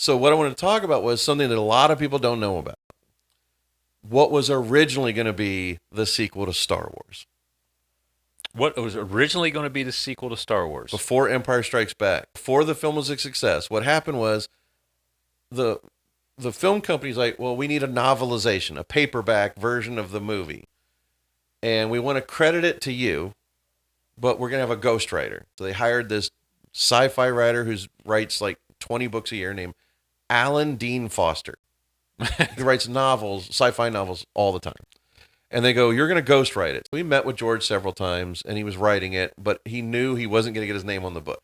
So what I wanted to talk about was something that a lot of people don't know about. What was originally going to be the sequel to Star Wars? What was originally going to be the sequel to Star Wars? Before Empire Strikes Back, before the film was a success, what happened was the the film company's like, well, we need a novelization, a paperback version of the movie, and we want to credit it to you, but we're gonna have a ghostwriter. So they hired this sci-fi writer who writes like 20 books a year named Alan Dean Foster. He writes novels, sci-fi novels all the time. And they go, you're going to ghostwrite it. We met with George several times, and he was writing it, but he knew he wasn't going to get his name on the book.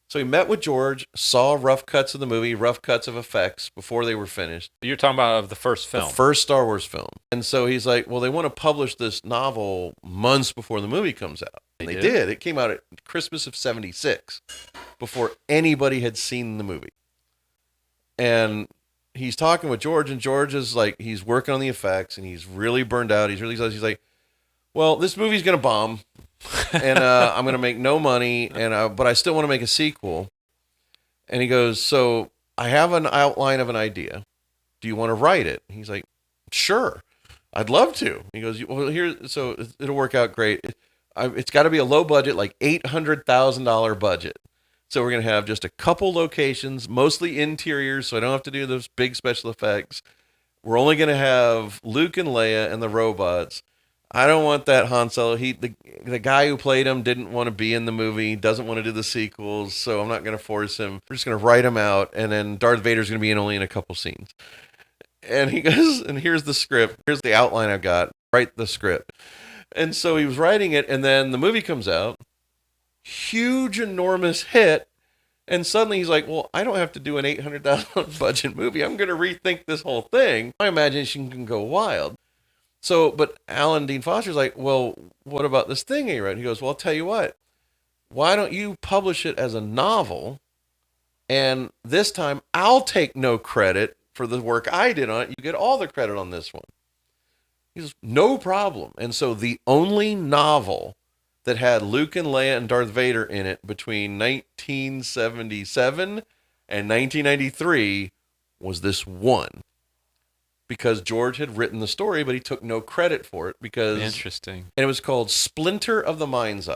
So he met with George, saw rough cuts of the movie, rough cuts of effects before they were finished. You're talking about of the first film. The first Star Wars film. And so he's like, well, they want to publish this novel months before the movie comes out. And they did. It came out at Christmas of 76 before anybody had seen the movie. And he's talking with George, and George is like, he's working on the effects, and he's really burned out. He's like, well, this movie's going to bomb, and I'm going to make no money, but I still want to make a sequel. And he goes, so I have an outline of an idea. Do you want to write it? He's like, sure, I'd love to. He goes, well, so it'll work out great. It's got to be a low budget, like $800,000 budget. So we're going to have just a couple locations, mostly interiors, so I don't have to do those big special effects. We're only going to have Luke and Leia and the robots. I don't want that Han Solo. The guy who played him didn't want to be in the movie, doesn't want to do the sequels, so I'm not going to force him. We're just going to write him out, and then Darth Vader's going to be only in a couple scenes. And he goes, and here's the script. Here's the outline I've got. Write the script. And so he was writing it, and then the movie comes out. Huge, enormous hit. And suddenly he's like, well, I don't have to do an $800,000 budget movie. I'm going to rethink this whole thing. My imagination can go wild. So, but Alan Dean Foster's like, well, what about this thing he wrote? He goes, well, I'll tell you what. Why don't you publish it as a novel? And this time I'll take no credit for the work I did on it. You get all the credit on this one. He goes, no problem. And so the only novel that had Luke and Leia and Darth Vader in it between 1977 and 1993 was this one. Because George had written the story, but he took no credit for it because... Interesting. And it was called Splinter of the Mind's Eye.